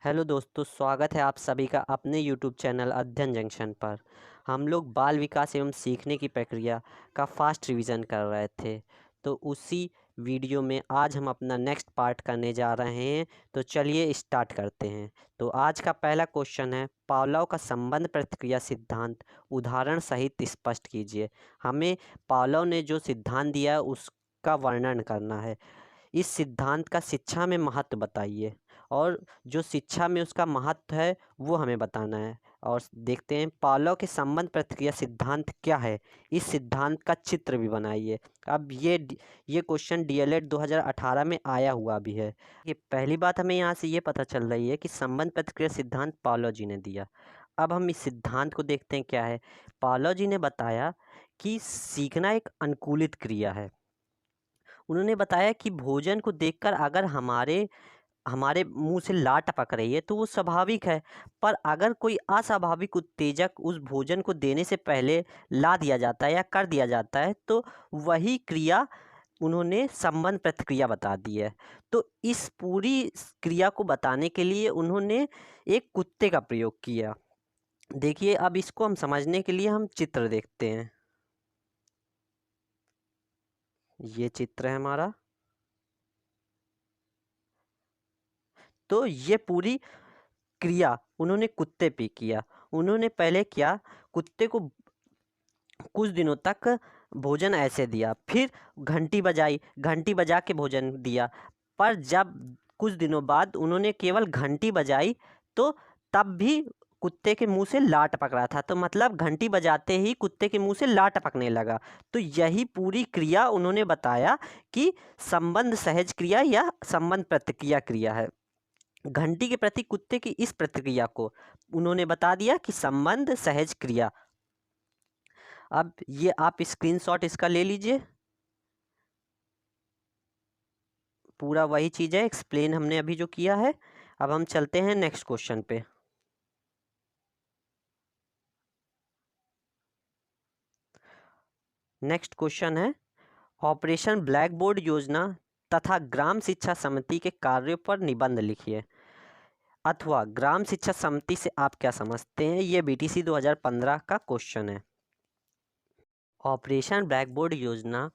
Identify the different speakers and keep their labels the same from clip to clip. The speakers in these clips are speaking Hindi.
Speaker 1: हेलो दोस्तों, स्वागत है आप सभी का अपने यूट्यूब चैनल अध्ययन जंक्शन पर। हम लोग बाल विकास एवं सीखने की प्रक्रिया का फास्ट रिवीजन कर रहे थे, तो उसी वीडियो में आज हम अपना नेक्स्ट पार्ट करने जा रहे हैं। तो चलिए स्टार्ट करते हैं। तो आज का पहला क्वेश्चन है, पावलोव का संबंध प्रतिक्रिया सिद्धांत उदाहरण सहित स्पष्ट कीजिए। हमें पावलोव ने जो सिद्धांत दिया है उसका वर्णन करना है। इस सिद्धांत का शिक्षा में महत्व बताइए, और जो शिक्षा में उसका महत्व है वो हमें बताना है। और देखते हैं पावलोव के संबंध प्रतिक्रिया सिद्धांत क्या है। इस सिद्धांत का चित्र भी बनाइए। अब ये क्वेश्चन डीएलएड 2018 में आया हुआ भी है। ये पहली बात हमें यहाँ से ये पता चल रही है कि संबंध प्रतिक्रिया सिद्धांत पावलोव जी ने दिया। अब हम इस सिद्धांत को देखते हैं क्या है। पावलोव जी ने बताया कि सीखना एक अनुकूलित क्रिया है। उन्होंने बताया कि भोजन को देखकर अगर हमारे हमारे मुंह से ला टपक रही है तो वो स्वाभाविक है, पर अगर कोई अस्वाभाविक उत्तेजक उस भोजन को देने से पहले ला दिया जाता है या कर दिया जाता है तो वही क्रिया उन्होंने संबंध प्रतिक्रिया बता दी है। तो इस पूरी क्रिया को बताने के लिए उन्होंने एक कुत्ते का प्रयोग किया। देखिए, अब इसको हम समझने के लिए हम चित्र देखते हैं। ये चित्र है हमारा। तो ये पूरी क्रिया उन्होंने कुत्ते पे किया। उन्होंने पहले क्या, कुत्ते को कुछ दिनों तक भोजन ऐसे दिया, फिर घंटी बजाई, घंटी बजा के भोजन दिया। पर जब कुछ दिनों बाद उन्होंने केवल घंटी बजाई तो तब भी कुत्ते के मुंह से ला टपक रहा था। तो मतलब घंटी बजाते ही कुत्ते के मुंह से ला टपकने लगा। तो यही पूरी क्रिया उन्होंने बताया कि संबंध सहज क्रिया या संबंध प्रतिक्रिया क्रिया है। घंटी के प्रति कुत्ते की इस प्रतिक्रिया को उन्होंने बता दिया कि संबंध सहज क्रिया। अब ये आप स्क्रीनशॉट इसका ले लीजिए। पूरा वही चीज़ है, एक्सप्लेन हमने अभी जो किया है। अब हम चलते हैं नेक्स्ट क्वेश्चन पे। नेक्स्ट क्वेश्चन है, ऑपरेशन ब्लैक बोर्ड योजना तथा ग्राम शिक्षा समिति के कार्यों पर निबंध लिखिए। अथवा ग्राम शिक्षा समिति से आप क्या समझते हैं। ये बीटीसी 2015 का क्वेश्चन है। ऑपरेशन ब्लैक बोर्ड योजना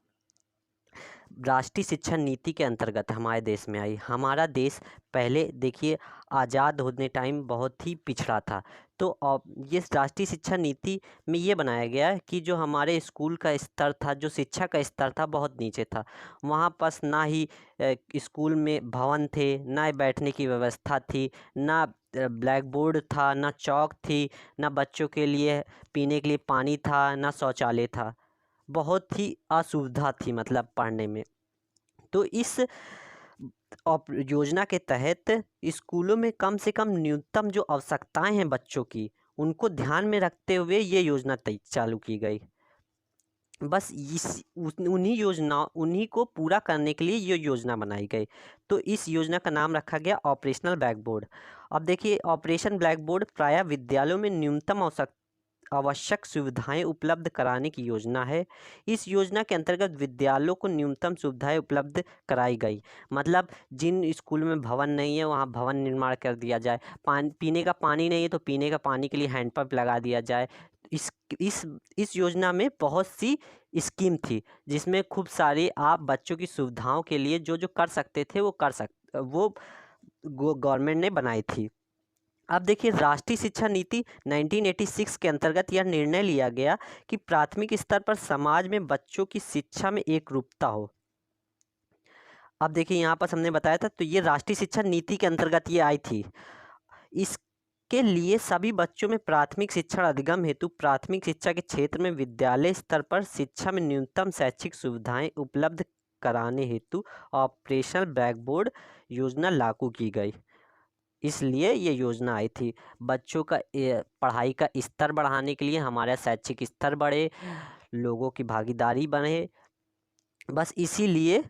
Speaker 1: राष्ट्रीय शिक्षा नीति के अंतर्गत हमारे देश में आई। हमारा देश पहले देखिए आज़ाद होने टाइम बहुत ही पिछड़ा था। तो ये राष्ट्रीय शिक्षा नीति में ये बनाया गया कि जो हमारे स्कूल का स्तर था, जो शिक्षा का स्तर था, बहुत नीचे था। वहाँ पास ना ही स्कूल में भवन थे, ना बैठने की व्यवस्था थी, ना ब्लैक बोर्ड था, ना चौक थी, ना बच्चों के लिए पीने के लिए पानी था, ना शौचालय था। बहुत ही असुविधा थी मतलब पढ़ने में। तो इस योजना के तहत स्कूलों में कम से कम न्यूनतम जो आवश्यकताएं हैं बच्चों की, उनको ध्यान में रखते हुए ये योजना चालू की गई। बस उन्हीं को पूरा करने के लिए ये योजना बनाई गई। तो इस योजना का नाम रखा गया ऑपरेशनल ब्लैक बोर्ड। अब देखिए, ऑपरेशन ब्लैक बोर्ड प्रायः विद्यालयों में न्यूनतम आवश्यक सुविधाएं उपलब्ध कराने की योजना है। इस योजना के अंतर्गत विद्यालयों को न्यूनतम सुविधाएं उपलब्ध कराई गई। मतलब जिन स्कूल में भवन नहीं है वहाँ भवन निर्माण कर दिया जाए, पीने का पानी नहीं है तो पीने का पानी के लिए हैंडपंप लगा दिया जाए। इस इस इस योजना में बहुत सी स्कीम थी, जिसमें खूब सारी आप बच्चों की सुविधाओं के लिए जो जो कर सकते थे वो गवर्नमेंट ने बनाई थी। अब देखिए, राष्ट्रीय शिक्षा नीति 1986 के अंतर्गत यह निर्णय लिया गया कि प्राथमिक स्तर पर समाज में बच्चों की शिक्षा में एकरूपता हो। अब देखिए, यहाँ पर हमने बताया था, तो ये राष्ट्रीय शिक्षा नीति के अंतर्गत ये आई थी। इसके लिए सभी बच्चों में प्राथमिक शिक्षा अधिगम हेतु प्राथमिक शिक्षा के क्षेत्र में विद्यालय स्तर पर शिक्षा में न्यूनतम शैक्षिक सुविधाएं उपलब्ध कराने हेतु ऑपरेशनल ब्लैक बोर्ड योजना लागू की गई। इसलिए ये योजना आई थी। बच्चों का पढ़ाई का स्तर बढ़ाने के लिए, हमारा शैक्षिक स्तर बढ़े, लोगों की भागीदारी बढ़े, बस इसीलिए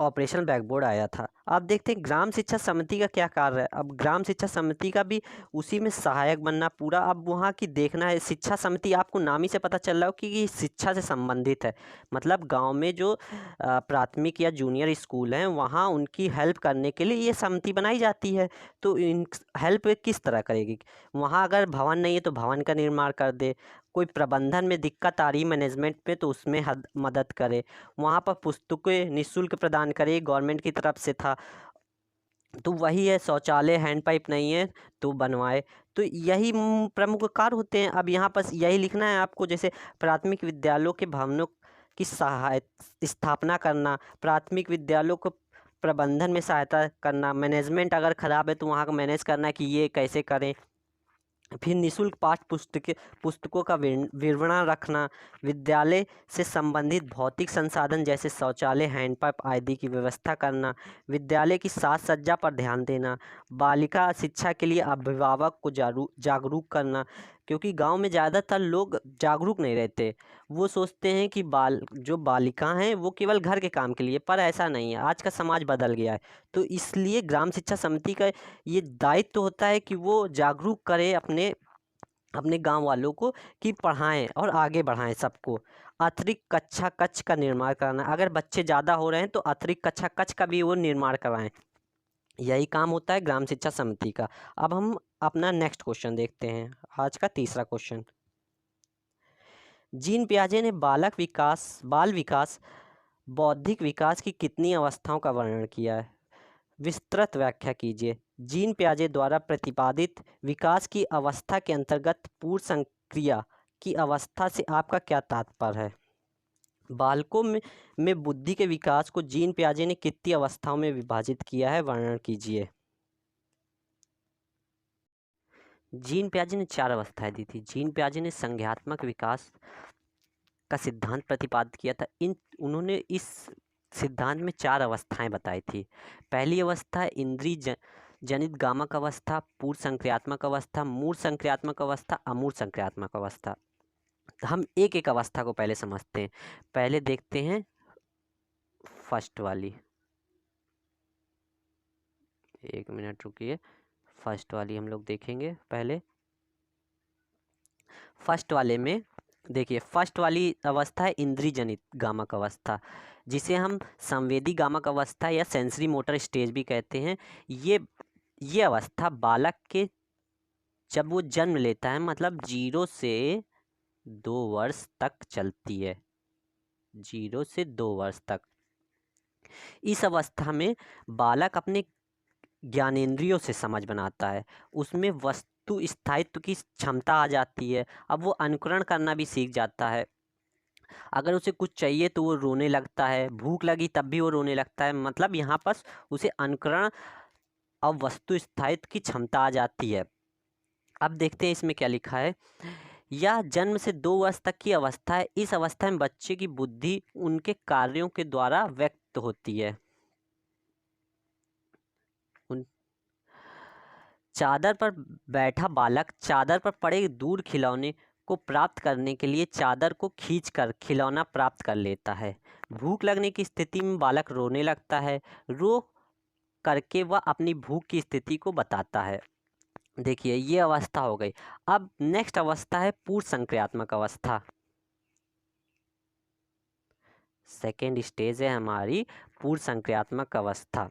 Speaker 1: ऑपरेशनल बैकबोर्ड आया था। अब देखते हैं ग्राम शिक्षा समिति का क्या कार्य है। अब ग्राम शिक्षा समिति का भी उसी में सहायक बनना पूरा, अब वहाँ की देखना है। शिक्षा समिति आपको नाम ही से पता चल रहा हो कि ये शिक्षा से संबंधित है, मतलब गांव में जो प्राथमिक या जूनियर स्कूल हैं वहाँ उनकी हेल्प करने के लिए ये समिति बनाई जाती है। तो इन हेल्प किस तरह करेगी, वहाँ अगर भवन नहीं है तो भवन का निर्माण कर दे, कोई प्रबंधन में दिक्कत आ रही मैनेजमेंट पे तो उसमें मदद करे, वहाँ पर पुस्तकें निःशुल्क प्रदान करे, गवर्नमेंट की तरफ से था। तो वही है, शौचालय हैंडपाइप नहीं है तो बनवाए। तो यही प्रमुख कार्य होते हैं। अब यहाँ पर यही लिखना है आपको, जैसे प्राथमिक विद्यालयों के भवनों की स्थापना करना, प्राथमिक विद्यालयों को प्रबंधन में सहायता करना, मैनेजमेंट अगर ख़राब है तो वहाँ का मैनेज करना कि ये कैसे करें, फिर निःशुल्क पुस्तकों का विवरण रखना, विद्यालय से संबंधित भौतिक संसाधन जैसे शौचालय हैंडपंप आदि की व्यवस्था करना, विद्यालय की साज सज्जा पर ध्यान देना, बालिका शिक्षा के लिए अभिभावक को जागरूक करना, क्योंकि गांव में ज़्यादातर लोग जागरूक नहीं रहते। वो सोचते हैं कि जो बालिका हैं वो केवल घर के काम के लिए, पर ऐसा नहीं है, आज का समाज बदल गया है। तो इसलिए ग्राम शिक्षा समिति का ये दायित्व तो होता है कि वो जागरूक करे अपने अपने गांव वालों को, कि पढ़ाएं और आगे बढ़ाएं सबको। अतिरिक्त कक्षा कक्ष का निर्माण कराना, अगर बच्चे ज़्यादा हो रहे हैं तो अतिरिक्त कक्षा कक्ष का भी वो निर्माण कराएं। यही काम होता है ग्राम शिक्षा समिति का। अब हम अपना नेक्स्ट क्वेश्चन देखते हैं, आज का तीसरा क्वेश्चन। जीन पियाजे ने बाल विकास बौद्धिक विकास की कितनी अवस्थाओं का वर्णन किया है? विस्तृत व्याख्या कीजिए। जीन पियाजे द्वारा प्रतिपादित विकास की अवस्था के अंतर्गत पूर्ण संक्रिया की अवस्था से आपका क्या तात्पर्य है? बालकों में बुद्धि के विकास को जीन पियाजे ने कितनी अवस्थाओं में विभाजित किया है, वर्णन कीजिए। जीन पियाजे ने 4 अवस्थाएं दी थी। जीन पियाजे ने संज्ञानात्मक विकास का सिद्धांत प्रतिपादित किया था। उन्होंने इस सिद्धांत में 4 अवस्थाएं बताई थी। पहली अवस्था इंद्रिय जनित गामक अवस्था, पूर्व संक्रियात्मक अवस्था, मूर्त संक्रियात्मक अवस्था, अमूर्त संक्रियात्मक अवस्था। हम एक एक अवस्था को पहले समझते हैं। पहले देखते हैं फर्स्ट वाली, एक मिनट रुकिए, फर्स्ट वाली हम लोग देखेंगे। पहले फर्स्ट वाले में देखिए, फर्स्ट वाली अवस्था है इंद्रिय जनित गामक अवस्था, जिसे हम संवेदी गामक अवस्था या सेंसरी मोटर स्टेज भी कहते हैं। ये अवस्था बालक के जब वो जन्म लेता है, मतलब 0 से 2 वर्ष तक चलती है। 0 से 2 वर्ष तक इस अवस्था में बालक अपने ज्ञानेंद्रियों से समझ बनाता है, उसमें वस्तु स्थायित्व की क्षमता आ जाती है। अब वो अनुकरण करना भी सीख जाता है। अगर उसे कुछ चाहिए तो वो रोने लगता है, भूख लगी तब भी वो रोने लगता है। मतलब यहाँ पर उसे अनुकरण अब वस्तु स्थायित्व की क्षमता आ जाती है। अब देखते हैं इसमें क्या लिखा है। यह जन्म से 2 वर्ष तक की अवस्था है। इस अवस्था में बच्चे की बुद्धि उनके कार्यों के द्वारा व्यक्त होती है। चादर पर बैठा बालक चादर पर पड़े दूर खिलौने को प्राप्त करने के लिए चादर को खींचकर खिलौना प्राप्त कर लेता है। भूख लगने की स्थिति में बालक रोने लगता है। रो करके वह अपनी भूख की स्थिति को बताता है। देखिए, ये अवस्था हो गई। अब नेक्स्ट अवस्था है पूर्व संक्रियात्मक अवस्था। सेकेंड स्टेज है हमारी पूर्व संक्रियात्मक अवस्था,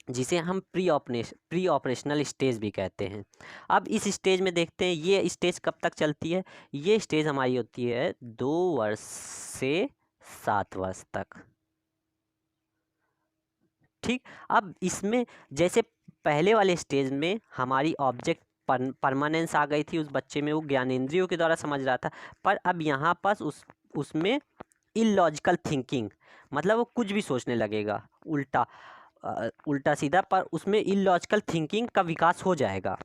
Speaker 1: जिसे हम प्री ऑपरेशनल स्टेज भी कहते हैं। अब इस स्टेज में देखते हैं ये स्टेज कब तक चलती है। ये स्टेज हमारी होती है 2 वर्ष से 7 वर्ष तक। ठीक। अब इसमें जैसे पहले वाले स्टेज में हमारी ऑब्जेक्ट परमानेंस आ गई थी उस बच्चे में, वो ज्ञानेंद्रियों के द्वारा समझ रहा था। पर अब यहाँ पर उसमें इलॉजिकल थिंकिंग, मतलब वो कुछ भी सोचने लगेगा उल्टा सीधा, पर उसमें इलॉजिकल थिंकिंग का विकास हो जाएगा।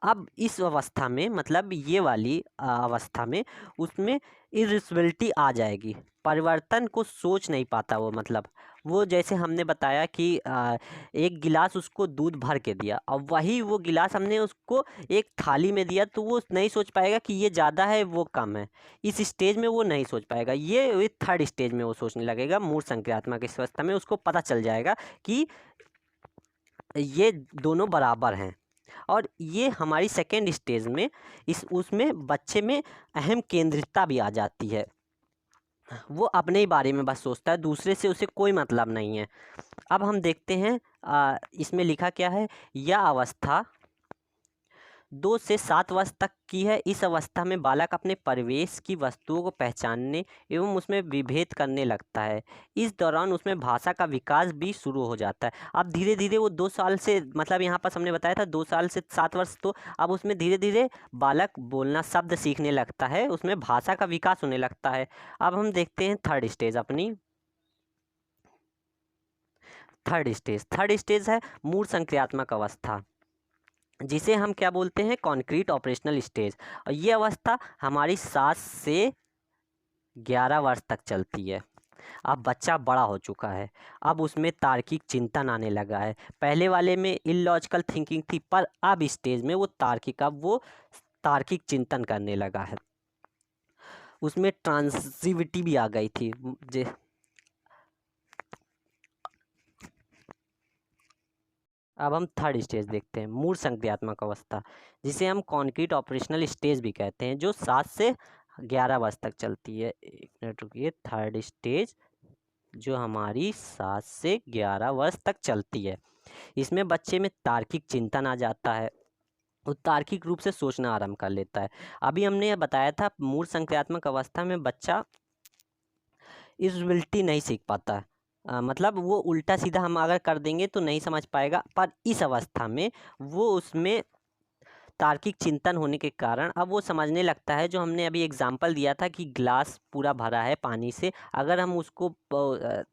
Speaker 1: अब इस अवस्था में, मतलब ये वाली अवस्था में, उसमें इरिस्बिलिटी आ जाएगी, परिवर्तन को सोच नहीं पाता वो, मतलब वो जैसे हमने बताया कि एक गिलास उसको दूध भर के दिया, अब वही वो गिलास हमने उसको एक थाली में दिया, तो वो नहीं सोच पाएगा कि ये ज़्यादा है वो कम है। इस स्टेज में वो नहीं सोच पाएगा, ये थर्ड स्टेज में वो सोचने लगेगा। मूर्त संक्रियात्मक इस अवस्था में उसको पता चल जाएगा कि ये दोनों बराबर हैं। और ये हमारी सेकेंड स्टेज में इस उसमें बच्चे में अहम केंद्रितता भी आ जाती है। वो अपने ही बारे में बस सोचता है, दूसरे से उसे कोई मतलब नहीं है। अब हम देखते हैं इसमें लिखा क्या है। यह अवस्था 2 से 7 वर्ष तक की है। इस अवस्था में बालक अपने परिवेश की वस्तुओं को पहचानने एवं उसमें विभेद करने लगता है। इस दौरान उसमें भाषा का विकास भी शुरू हो जाता है। अब धीरे धीरे वो 2 साल से, मतलब यहाँ पर हमने बताया था 2 साल से 7 वर्ष, तो अब उसमें धीरे धीरे बालक बोलना, शब्द सीखने लगता है, उसमें भाषा का विकास होने लगता है। अब हम देखते हैं थर्ड स्टेज अपनी। थर्ड स्टेज है मूर्त संक्रियात्मक अवस्था, जिसे हम क्या बोलते हैं, कॉन्क्रीट ऑपरेशनल स्टेज। और ये अवस्था हमारी 7 से 11 वर्ष तक चलती है। अब बच्चा बड़ा हो चुका है, अब उसमें तार्किक चिंतन आने लगा है। पहले वाले में इलॉजिकल थिंकिंग थी, पर अब स्टेज में वो तार्किक चिंतन करने लगा है। उसमें ट्रांसिविटी भी आ गई थी। अब हम थर्ड स्टेज देखते हैं, मूर्त संक्रियात्मक अवस्था, जिसे हम कॉन्क्रीट ऑपरेशनल स्टेज भी कहते हैं, जो 7 से 11 वर्ष तक चलती है। एक मिनट रुकिए। थर्ड स्टेज जो हमारी 7 से 11 वर्ष तक चलती है, इसमें बच्चे में तार्किक चिंतन आ जाता है, वो तार्किक रूप से सोचना आरंभ कर लेता है। अभी हमने बताया था मूर्त संक्रियात्मक अवस्था में बच्चा इरेजबिलिटी नहीं सीख पाता है। मतलब वो उल्टा सीधा हम अगर कर देंगे तो नहीं समझ पाएगा, पर इस अवस्था में वो उसमें तार्किक चिंतन होने के कारण अब वो समझने लगता है। जो हमने अभी एग्जाम्पल दिया था कि ग्लास पूरा भरा है पानी से, अगर हम उसको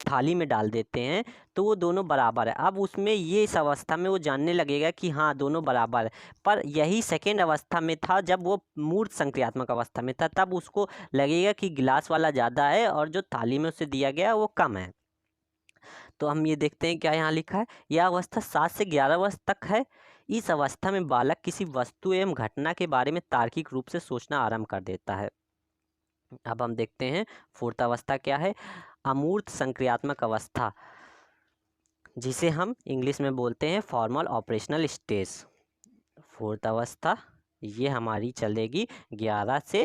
Speaker 1: थाली में डाल देते हैं तो वो दोनों बराबर है। अब उसमें ये इस अवस्था में वो जानने लगेगा कि हाँ दोनों बराबर है। पर यही सेकेंड अवस्था में था, जब वो मूर्त संक्रियात्मक अवस्था में था, तब उसको लगेगा कि गिलास वाला ज़्यादा है और जो थाली में उसे दिया गया वो कम है। तो हम ये देखते हैं क्या यहाँ लिखा है। यह अवस्था 7 से 11 वर्ष तक है। इस अवस्था में बालक किसी वस्तु एवं घटना के बारे में तार्किक रूप से सोचना आरंभ कर देता है। अब हम देखते हैं फोर्थ अवस्था क्या है, अमूर्त संक्रियात्मक अवस्था, जिसे हम इंग्लिश में बोलते हैं फॉर्मल ऑपरेशनल स्टेज। फोर्थ अवस्था ये हमारी चलेगी 11 से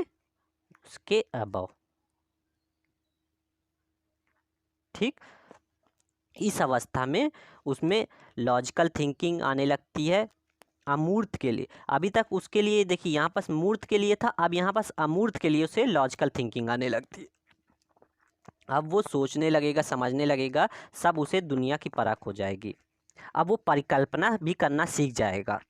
Speaker 1: उसके अबव। ठीक, इस अवस्था में उसमें लॉजिकल थिंकिंग आने लगती है। अमूर्त के लिए, अभी तक उसके लिए देखिए यहाँ पास मूर्त के लिए था, अब यहाँ पास अमूर्त के लिए उसे लॉजिकल थिंकिंग आने लगती है। अब वो सोचने लगेगा, समझने लगेगा, सब उसे दुनिया की परख हो जाएगी। अब वो परिकल्पना भी करना सीख जाएगा।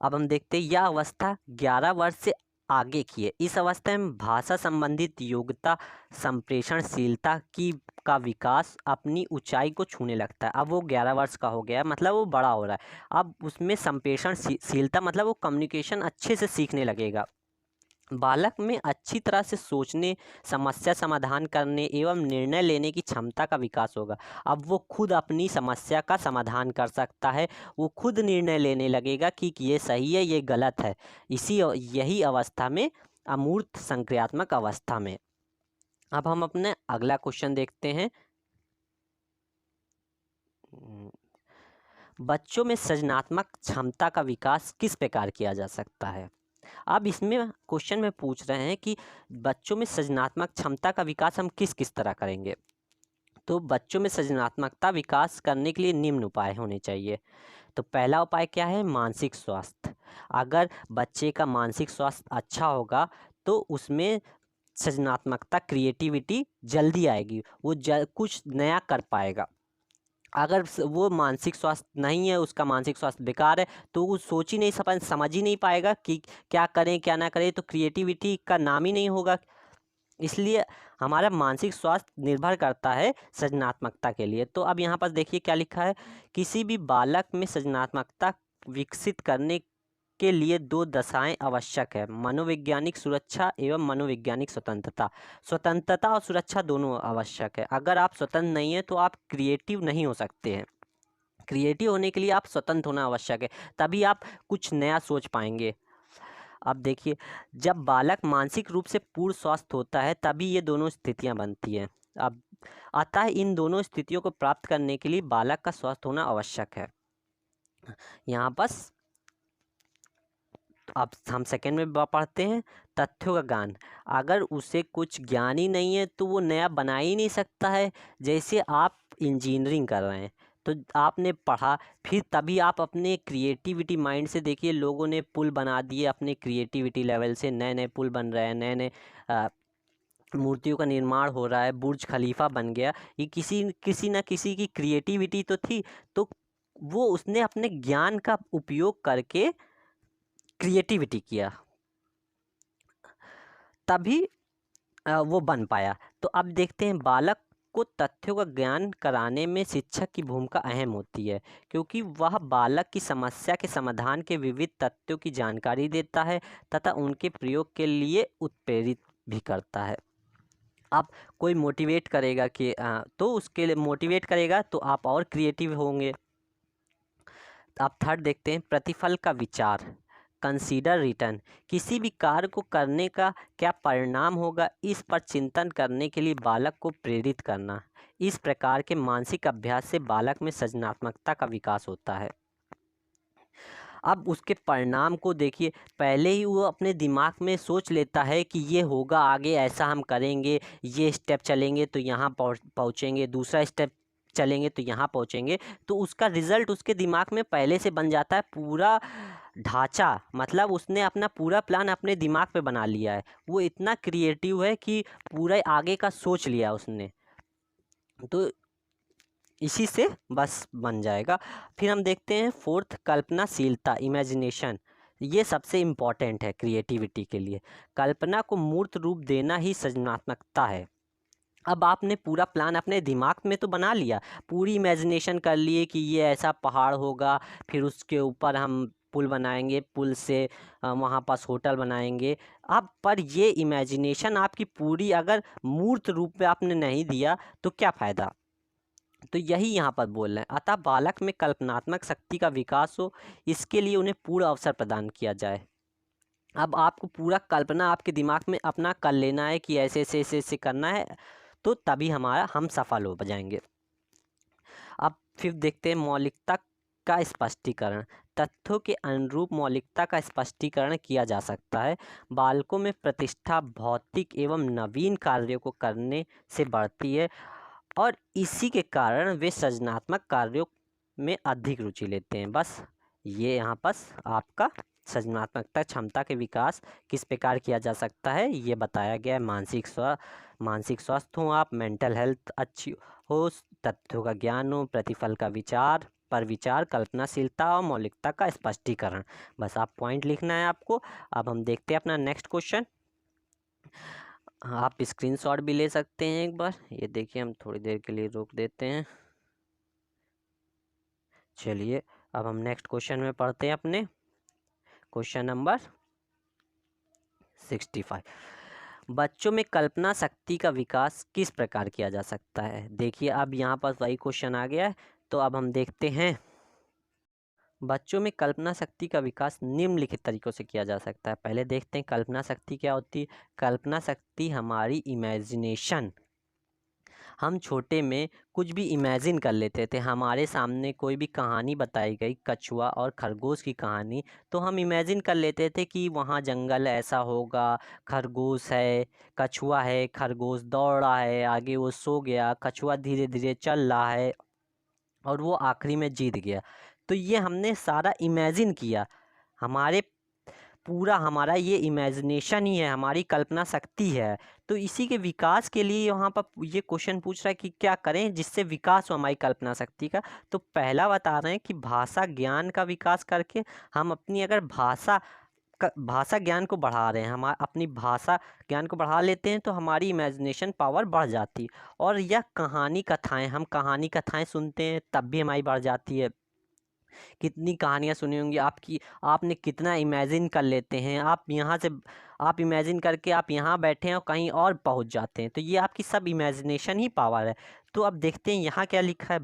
Speaker 1: अब हम देखते हैं यह अवस्था 11 वर्ष से आगे की है। इस अवस्था में भाषा संबंधित योग्यता, संप्रेषणशीलता की का विकास अपनी ऊंचाई को छूने लगता है। अब वो 11 वर्ष का हो गया, मतलब वो बड़ा हो रहा है। अब उसमें संप्रेषणशीलता मतलब वो कम्युनिकेशन अच्छे से सीखने लगेगा। बालक में अच्छी तरह से सोचने, समस्या समाधान करने एवं निर्णय लेने की क्षमता का विकास होगा। अब वो खुद अपनी समस्या का समाधान कर सकता है, वो खुद निर्णय लेने लगेगा कि ये सही है ये गलत है। यही अवस्था में, अमूर्त संक्रियात्मक अवस्था में। अब हम अपने अगला क्वेश्चन देखते हैं। बच्चों में सृजनात्मक क्षमता का विकास किस प्रकार किया जा सकता है। अब इसमें क्वेश्चन में पूछ रहे हैं कि बच्चों में सृजनात्मक क्षमता का विकास हम किस किस तरह करेंगे। तो बच्चों में सृजनात्मकता विकास करने के लिए निम्न उपाय होने चाहिए। तो पहला उपाय क्या है, मानसिक स्वास्थ्य। अगर बच्चे का मानसिक स्वास्थ्य अच्छा होगा तो उसमें सृजनात्मकता, क्रिएटिविटी जल्दी आएगी, वो कुछ नया कर पाएगा। अगर वो मानसिक स्वास्थ्य नहीं है, उसका मानसिक स्वास्थ्य बेकार है, तो वो सोच ही नहीं समझ ही नहीं पाएगा कि क्या करें क्या ना करें, तो क्रिएटिविटी का नाम ही नहीं होगा। इसलिए हमारा मानसिक स्वास्थ्य निर्भर करता है सृजनात्मकता के लिए। तो अब यहाँ पर देखिए क्या लिखा है, किसी भी बालक में सृजनात्मकता विकसित करने के लिए दो दशाएं आवश्यक है, मनोवैज्ञानिक सुरक्षा एवं मनोवैज्ञानिक स्वतंत्रता। स्वतंत्रता और सुरक्षा दोनों आवश्यक है। अगर आप स्वतंत्र नहीं हैं तो आप क्रिएटिव नहीं हो सकते हैं। क्रिएटिव होने के लिए आप स्वतंत्र होना आवश्यक है, तभी आप कुछ नया सोच पाएंगे। अब देखिए, जब बालक मानसिक रूप से पूर्ण स्वस्थ होता है तभी ये दोनों स्थितियां बनती हैं। अब अतः इन दोनों स्थितियों को प्राप्त करने के लिए बालक का स्वस्थ होना आवश्यक है। यहाँ बस अब हम सेकंड में पढ़ते हैं, तथ्यों का ज्ञान। अगर उसे कुछ ज्ञान ही नहीं है तो वो नया बना ही नहीं सकता है। जैसे आप इंजीनियरिंग कर रहे हैं तो आपने पढ़ा, फिर तभी आप अपने क्रिएटिविटी माइंड से देखिए, लोगों ने पुल बना दिए अपने क्रिएटिविटी लेवल से, नए नए पुल बन रहे हैं, नए नए मूर्तियों का निर्माण हो रहा है, बुर्ज खलीफा बन गया। ये किसी न किसी की क्रिएटिविटी तो थी, तो वो उसने अपने ज्ञान का उपयोग करके क्रिएटिविटी किया, तभी वो बन पाया। तो अब देखते हैं, बालक को तथ्यों का ज्ञान कराने में शिक्षक की भूमिका अहम होती है, क्योंकि वह बालक की समस्या के समाधान के विविध तथ्यों की जानकारी देता है तथा उनके प्रयोग के लिए उत्प्रेरित भी करता है। अब कोई मोटिवेट करेगा कि तो उसके लिए मोटिवेट करेगा तो आप और क्रिएटिव होंगे। अब थर्ड देखते हैं, प्रतिफल का विचार, कंसीडर रिटर्न। किसी भी कार्य को करने का क्या परिणाम होगा, इस पर चिंतन करने के लिए बालक को प्रेरित करना। इस प्रकार के मानसिक अभ्यास से बालक में सृजनात्मकता का विकास होता है। अब उसके परिणाम को देखिए, पहले ही वो अपने दिमाग में सोच लेता है कि ये होगा, आगे ऐसा हम करेंगे, ये स्टेप चलेंगे तो यहाँ पहुँचेंगे, दूसरा स्टेप चलेंगे तो यहाँ पहुँचेंगे। तो उसका रिज़ल्ट उसके दिमाग में पहले से बन जाता है, पूरा ढांचा, मतलब उसने अपना पूरा प्लान अपने दिमाग पे बना लिया है। वो इतना क्रिएटिव है कि पूरा आगे का सोच लिया उसने, तो इसी से बस बन जाएगा। फिर हम देखते हैं फोर्थ, कल्पनाशीलता, इमेजिनेशन। ये सबसे इम्पॉर्टेंट है क्रिएटिविटी के लिए। कल्पना को मूर्त रूप देना ही सृजनात्मकता है। अब आपने पूरा प्लान अपने दिमाग में तो बना लिया, पूरी इमेजिनेशन कर लिए कि ये ऐसा पहाड़ होगा, फिर उसके ऊपर हम पुल बनाएंगे, पुल से वहाँ पास होटल बनाएंगे। अब पर ये इमेजिनेशन आपकी पूरी अगर मूर्त रूप में आपने नहीं दिया तो क्या फ़ायदा। तो यही यहाँ पर बोल रहे हैं, अतः बालक में कल्पनात्मक शक्ति का विकास हो, इसके लिए उन्हें पूरा अवसर प्रदान किया जाए। अब आपको पूरा कल्पना आपके दिमाग में अपना कर लेना है कि ऐसे ऐसे ऐसे ऐसे करना है, तो तभी हम सफल हो जाएंगे। अब फिर देखते हैं मौलिकता का स्पष्टीकरण। तथ्यों के अनुरूप मौलिकता का स्पष्टीकरण किया जा सकता है। बालकों में प्रतिष्ठा भौतिक एवं नवीन कार्यों को करने से बढ़ती है और इसी के कारण वे सृजनात्मक कार्यों में अधिक रुचि लेते हैं। बस ये यहाँ पर आपका सृजनात्मकता क्षमता के विकास किस प्रकार किया जा सकता है ये बताया गया है। मानसिक स्वास्थ्य हो आप, मेंटल हेल्थ अच्छी हो, तथ्यों का ज्ञान हो, प्रतिफल का विचार पर विचार, कल्पनाशीलता और मौलिकता का स्पष्टीकरण। बस आप पॉइंट लिखना है आपको। अब हम देखते हैं अपना नेक्स्ट क्वेश्चन। आप स्क्रीनशॉट भी ले सकते हैं एक बार, ये देखिए हम थोड़ी देर के लिए रोक देते हैं। चलिए अब हम नेक्स्ट क्वेश्चन में पढ़ते हैं अपने क्वेश्चन नंबर 65। बच्चों में कल्पना शक्ति का विकास किस प्रकार किया जा सकता है। देखिए अब यहाँ पर वही क्वेश्चन आ गया है, तो अब हम देखते हैं। बच्चों में कल्पना शक्ति का विकास निम्नलिखित तरीकों से किया जा सकता है। पहले देखते हैं कल्पना शक्ति क्या होती है। कल्पना शक्ति हमारी इमेजिनेशन, हम छोटे में कुछ भी इमेजिन कर लेते थे। हमारे सामने कोई भी कहानी बताई गई, कछुआ और खरगोश की कहानी, तो हम इमेजिन कर लेते थे कि वहाँ जंगल ऐसा होगा, खरगोश है, कछुआ है, खरगोश दौड़ रहा है, आगे वो सो गया, कछुआ धीरे धीरे चल रहा है और वो आखिरी में जीत गया। तो ये हमने सारा इमेजिन किया, हमारे पूरा हमारा ये इमेजिनेशन ही है, हमारी कल्पना शक्ति है। तो इसी के विकास के लिए यहाँ पर ये क्वेश्चन पूछ रहा है कि क्या करें जिससे विकास हो हमारी कल्पना शक्ति का। तो पहला बता रहे हैं कि भाषा ज्ञान का विकास करके हम अपनी अगर भाषा ज्ञान को बढ़ा रहे हैं, हम अपनी भाषा ज्ञान को बढ़ा लेते हैं तो हमारी इमेजिनेशन पावर बढ़ जाती है। और यह कहानी कथाएँ, हम कहानी कथाएँ सुनते हैं तब भी हमारी बढ़ जाती है। कितनी कहानियाँ सुनी होंगी आपकी, आपने कितना इमेजिन कर लेते हैं, आप यहाँ से आप इमेजिन करके आप यहाँ बैठे हैं और कहीं और पहुँच जाते हैं, तो ये आपकी सब इमेजिनेशन ही पावर है। तो अब देखते हैं यहाँ क्या लिखा है।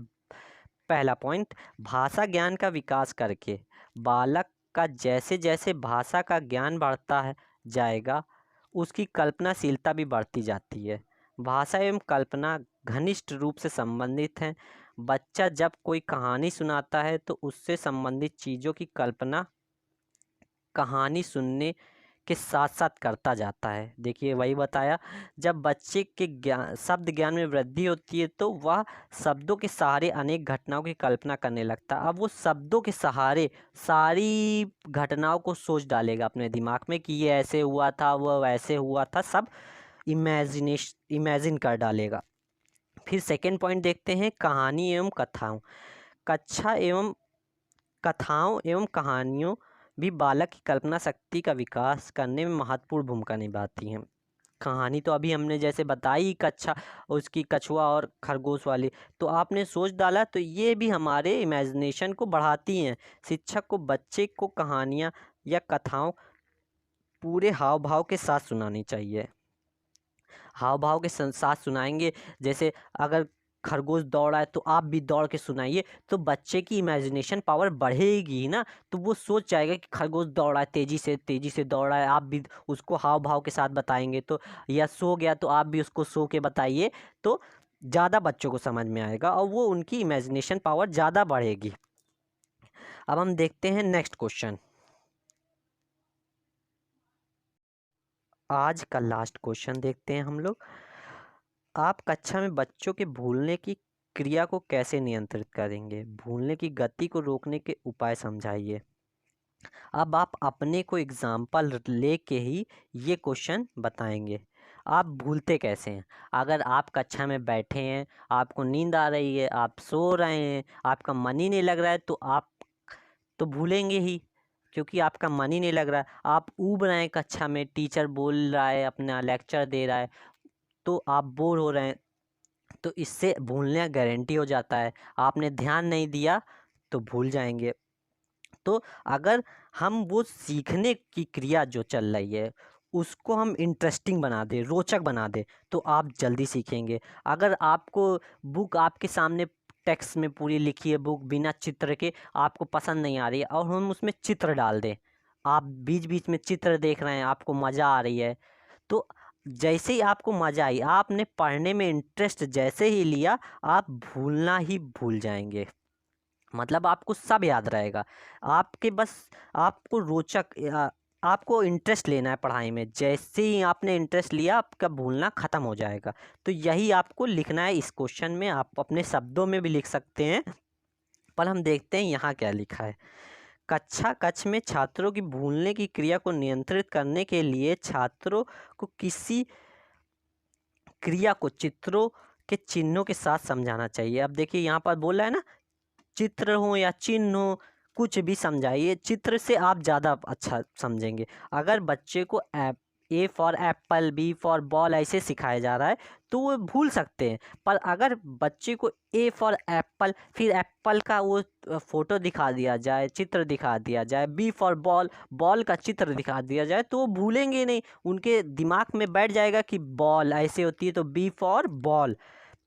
Speaker 1: पहला पॉइंट, भाषा ज्ञान का विकास करके बालक का जैसे जैसे भाषा का ज्ञान बढ़ता है जाएगा, उसकी कल्पनाशीलता भी बढ़ती जाती है। भाषा एवं कल्पना घनिष्ठ रूप से संबंधित हैं। बच्चा जब कोई कहानी सुनाता है तो उससे संबंधित चीज़ों की कल्पना कहानी सुनने के साथ साथ करता जाता है। देखिए वही बताया, जब बच्चे के ज्ञान शब्द ज्ञान में वृद्धि होती है तो वह शब्दों के सहारे अनेक घटनाओं की कल्पना करने लगता है। अब वो शब्दों के सहारे सारी घटनाओं को सोच डालेगा अपने दिमाग में कि ये ऐसे हुआ था, वो वैसे हुआ था, सब इमेजिन कर डालेगा। फिर सेकेंड पॉइंट देखते हैं, कहानी एवं कथाओं। कक्षा एवं कथाओं एवं कहानियों भी बालक की कल्पना शक्ति का विकास करने में महत्वपूर्ण भूमिका निभाती हैं। कहानी तो अभी हमने जैसे बताई, कच्छा उसकी कछुआ और खरगोश वाली, तो आपने सोच डाला, तो ये भी हमारे इमेजिनेशन को बढ़ाती हैं। शिक्षक को बच्चे को कहानियाँ या कथाओं पूरे हाव भाव के साथ सुनानी चाहिए। हाव भाव के साथ सुनाएंगे, जैसे अगर खरगोश दौड़ा है तो आप भी दौड़ के सुनाइए, तो बच्चे की इमेजिनेशन पावर बढ़ेगी ही ना। तो वो सोच जाएगा कि खरगोश दौड़ा है, तेजी से दौड़ा है, आप भी उसको हाव भाव के साथ बताएंगे तो, या सो गया तो आप भी उसको सो के बताइए, तो ज़्यादा बच्चों को समझ में आएगा और वो उनकी इमेजिनेशन पावर ज़्यादा बढ़ेगी। अब हम देखते हैं नेक्स्ट क्वेश्चन। आज का लास्ट क्वेश्चन देखते हैं हम लोग। आप कक्षा में बच्चों के भूलने की क्रिया को कैसे नियंत्रित करेंगे? भूलने की गति को रोकने के उपाय समझाइए। अब आप अपने को एग्जाम्पल लेके ही ये क्वेश्चन बताएंगे। आप भूलते कैसे हैं? अगर आप कक्षा में बैठे हैं, आपको नींद आ रही है, आप सो रहे हैं, आपका मन ही नहीं लग रहा है, तो आप तो भूलेंगे ही, क्योंकि आपका मन ही नहीं लग रहा है। आप ऊब रहे हैं कक्षा में, टीचर बोल रहा है, अपना लेक्चर दे रहा है, तो आप बोर हो रहे हैं, तो इससे भूलने का गारंटी हो जाता है। आपने ध्यान नहीं दिया तो भूल जाएंगे। तो अगर हम वो सीखने की क्रिया जो चल रही है उसको हम इंटरेस्टिंग बना दें, रोचक बना दें, तो आप जल्दी सीखेंगे। अगर आपको बुक आपके सामने टेक्स्ट में पूरी लिखी है, बुक बिना चित्र के आपको पसंद नहीं आ रही है, और हम उसमें चित्र डाल दें, आप बीच बीच में चित्र देख रहे हैं, आपको मज़ा आ रही है, तो जैसे ही आपको मज़ा आई, आपने पढ़ने में इंटरेस्ट जैसे ही लिया, आप भूलना ही भूल जाएंगे। मतलब आपको सब याद रहेगा। आपके बस आपको आपको इंटरेस्ट लेना है पढ़ाई में, जैसे ही आपने इंटरेस्ट लिया आपका भूलना ख़त्म हो जाएगा। तो यही आपको लिखना है इस क्वेश्चन में, आप अपने शब्दों में भी लिख सकते हैं। पर हम देखते हैं यहाँ क्या लिखा है। कक्षा कक्ष में छात्रों की भूलने की क्रिया को नियंत्रित करने के लिए छात्रों को किसी क्रिया को चित्रों के चिन्हों के साथ समझाना चाहिए। अब देखिए यहाँ पर बोला है ना, चित्र हो या चिन्ह हो, कुछ भी समझाइए, चित्र से आप ज़्यादा अच्छा समझेंगे। अगर बच्चे को A for apple, B for ball ऐसे सिखाया जा रहा है तो वो भूल सकते हैं। पर अगर बच्चे को ए फॉर एप्पल, फिर एप्पल का वो फोटो दिखा दिया जाए, चित्र दिखा दिया जाए, बी फॉर बॉल, बॉल का चित्र दिखा दिया जाए, तो वो भूलेंगे नहीं, उनके दिमाग में बैठ जाएगा कि बॉल ऐसे होती है तो बी फॉर बॉल,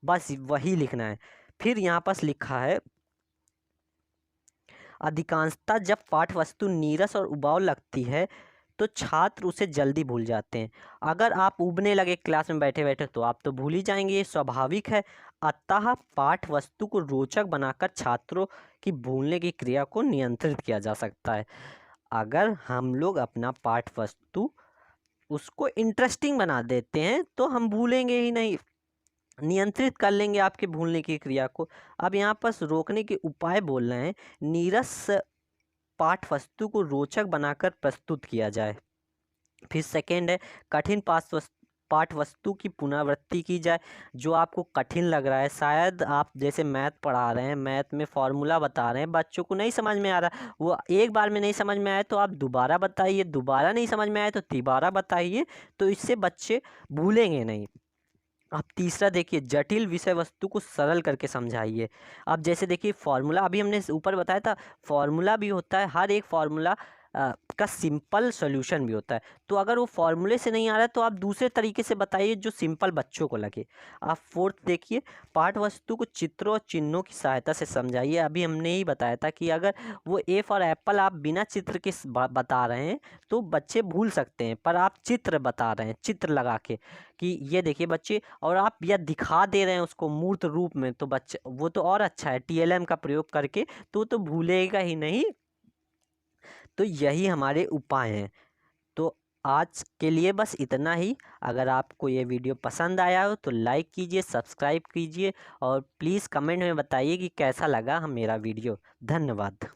Speaker 1: बस वही लिखना है। फिर यहाँ पास लिखा है, अधिकांशतः जब पाठ्यवस्तु नीरस और उबाऊ लगती है तो छात्र उसे जल्दी भूल जाते हैं। अगर आप ऊबने लगे क्लास में बैठे बैठे तो आप तो भूल ही जाएंगे, ये स्वाभाविक है। अतः पाठ्यवस्तु को रोचक बनाकर छात्रों की भूलने की क्रिया को नियंत्रित किया जा सकता है। अगर हम लोग अपना पाठ्यवस्तु उसको इंटरेस्टिंग बना देते हैं तो हम भूलेंगे ही नहीं, नियंत्रित कर लेंगे आपके भूलने की क्रिया को। अब यहाँ पर रोकने के उपाय बोल रहे हैं, नीरस पाठ्यवस्तु को रोचक बनाकर प्रस्तुत किया जाए। फिर सेकेंड है, कठिन पाठ्यवस्तु की पुनरावृत्ति की जाए। जो आपको कठिन लग रहा है, शायद आप जैसे मैथ पढ़ा रहे हैं, मैथ में फॉर्मूला बता रहे हैं, बच्चों को नहीं समझ में आ रहा, वो एक बार में नहीं समझ में आए तो आप दोबारा बताइए, दोबारा नहीं समझ में आए तो तिबारा बताइए, तो इससे बच्चे भूलेंगे नहीं। अब तीसरा देखिए, जटिल विषय वस्तु को सरल करके समझाइए। अब जैसे देखिए फॉर्मूला, अभी हमने ऊपर बताया था, फॉर्मूला भी होता है, हर एक फॉर्मूला का सिंपल सॉल्यूशन भी होता है। तो अगर वो फॉर्मूले से नहीं आ रहा है तो आप दूसरे तरीके से बताइए जो सिंपल बच्चों को लगे। आप फोर्थ देखिए, पाठ वस्तु को चित्रों और चिन्हों की सहायता से समझाइए। अभी हमने ही बताया था कि अगर वो ए फॉर एप्पल आप बिना चित्र के बता रहे हैं तो बच्चे भूल सकते हैं, पर आप चित्र बता रहे हैं, चित्र लगा के कि ये देखिए बच्चे, और आप यह दिखा दे रहे हैं उसको मूर्त रूप में, तो बच्चे वो तो और अच्छा है, टीएलएम का प्रयोग करके तो भूलेगा ही नहीं। तो यही हमारे उपाय हैं। तो आज के लिए बस इतना ही। अगर आपको ये वीडियो पसंद आया हो तो लाइक कीजिए, सब्सक्राइब कीजिए और प्लीज़ कमेंट में बताइए कि कैसा लगा हम मेरा वीडियो। धन्यवाद।